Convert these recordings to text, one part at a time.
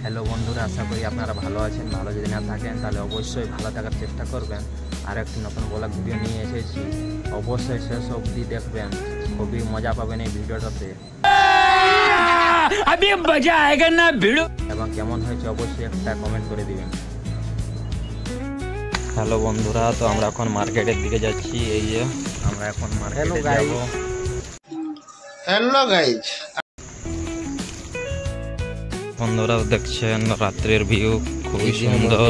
Hello বন্ধুরা, আশা করি আপনারা ভালো আছেন। ভালো যদি না থাকেন তাহলে অবশ্যই ভালো থাকার চেষ্টা করবেন। আর একটি নতুন ব্লগ ভিডিও নিয়ে এসেছি, অবশ্যই শেষ অবধি দেখবেন, খুবই মজা পাবেন এই ভিডিওটাতে। এবং কেমন হয়েছে অবশ্যই একটা কমেন্ট করে দিবেন। হ্যালো বন্ধুরা, তো আমরা এখন মার্কেটের দিকে যাচ্ছি। এই যে আমরা এখন মার্কেটে যাব। হ্যালো গাইজ, বন্ধুরা দেখছেন রাত্রের ভিউ খুবই সুন্দর।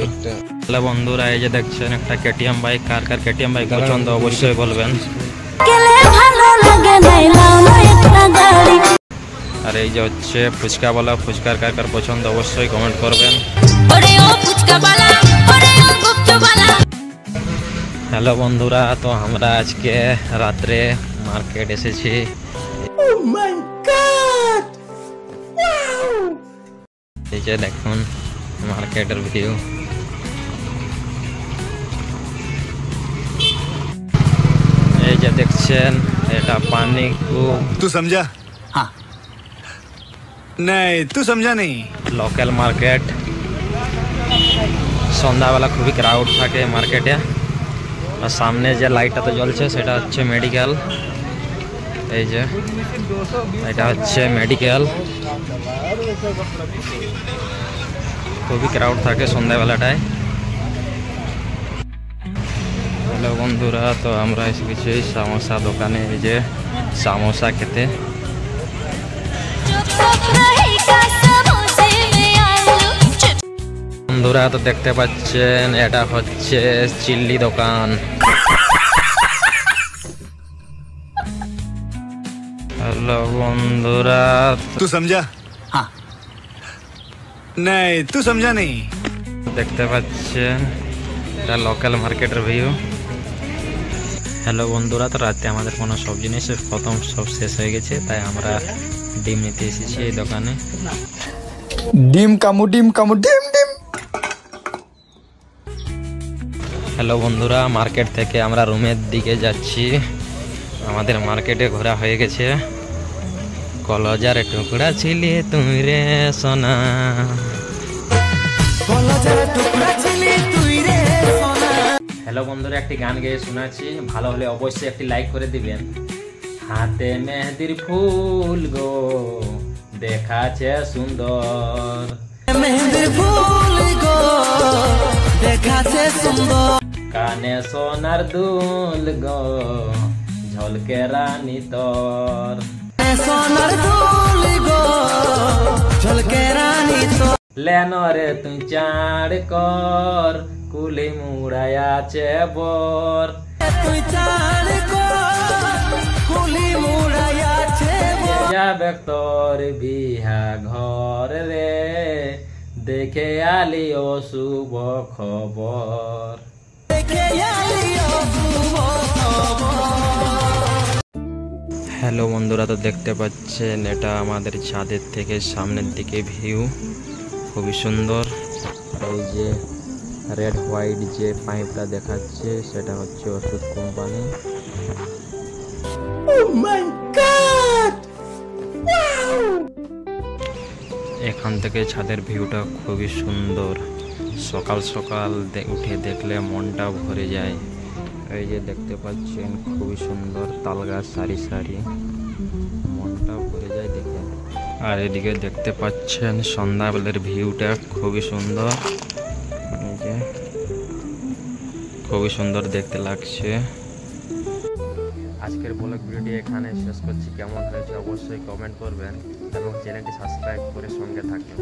তাহলে বন্ধুরা এই যে দেখছেন একটা কেটিএম বাইক। কার কার কেটিএম বাইক পছন্দ অবশ্যই বলবেন। আর এই যে হচ্ছে ফুচকাওয়ালা, ফুচকার কার কার পছন্দ অবশ্যই কমেন্ট করবেন। হ্যালো বন্ধুরা, তো আমরা আজকে রাত্রে মার্কেট এসেছি। এই যে দেখুন মার্কেটের ভিউ। এই যে দেখছেন এটা পানি কূপ। तू समझा? हाँ नहीं, तू समझा नहीं। Local market. সন্ধ্যাবেলা খুবই ক্রাউড থাকে মার্কেটে। আর সামনে যে লাইটটা তো জ্বলছে সেটা হচ্ছে মেডিকেল। এই যে এটা হচ্ছে মেডিকেল। খুবই ক্রাউড থাকে সন্ধ্যাবেলাটায়। হ্যালো বন্ধুরা, তো আমরা এসে গেছি সামোসা দোকানে। এই যে সামোসা খেতে। বন্ধুরা তো দেখতে পাচ্ছেন এটা হচ্ছে চিল্লি দোকান। হ্যালো বন্ধুরা, तू समझा? हाँ नहीं, तू समझा नहीं। দেখতে পাচ্ছেন এটা লোকাল মার্কেটের ভিউ। হ্যালো বন্ধুরা, তো রাতে আমাদের কোনো সবজি নেই, প্রথম সব শেষ হয়ে গেছে, তাই আমরা ডিম নিতে এসেছি এই দোকানে। ডিম কামু, ডিম কামু, ডিম ডিম। হ্যালো বন্ধুরা, মার্কেট থেকে আমরা রুমের দিকে যাচ্ছি। আমাদের মার্কেটে ঘোরা হয়ে গেছে। কলজার টুকরা ছিলি তুই রে সোনা। হ্যালো বন্ধুরা, একটি গান গেয়ে শোনাচ্ছি, ভালো হলে অবশ্যই একটি লাইক করে দিবেন। হাতে মেহেদির ফুল গো দেখাচ্ছে সুন্দর, মেহেদির ফুল গো দেখাচ্ছে সুন্দর। কানে সোনার দুল গো ঝলকে রানী তোর, সোনার দুল গো ঝলকে রানী তোর। লেন রে তুই চাঁদ কর কুলি মুড়ায় আছে বর। তুই চাঁদ কর কুলি মুড়ায় আছে বর। যাবে তোর বিহা ঘর রে দেখে আলিও শুভ খবর। দেখে আলিও শুভ খবর। হ্যালো বন্ধুরা, তো দেখতে পাচ্ছেন এটা আমাদের ছাদের থেকে সামনের দিকে ভিউ, খুবই সুন্দর। এই যে রেড হোয়াইট যে পাইপটা দেখাচ্ছে সেটা হচ্ছে ওষুধ কোম্পানি। এখান থেকে ছাদের ভিউটা খুবই সুন্দর। সকাল সকাল উঠে দেখলে মনটা ভরে যায়। এই যে দেখতে পাচ্ছেন খুবই সুন্দর তাল গাছ সারি সারি, মনটা ভরে যায় দেখে। আর এদিকে দেখতে পাচ্ছেন সন্ধ্যাবেলার ভিউটা খুবই সুন্দর। এই যে খুবই সুন্দর দেখতে লাগছে। আজকের ব্লগ ভিডিওটি এখানে শেষ করছি। কেমন হয়েছে অবশ্যই কমেন্ট করবেন এবং চ্যানেলটি সাবস্ক্রাইব করে সঙ্গে থাকবেন।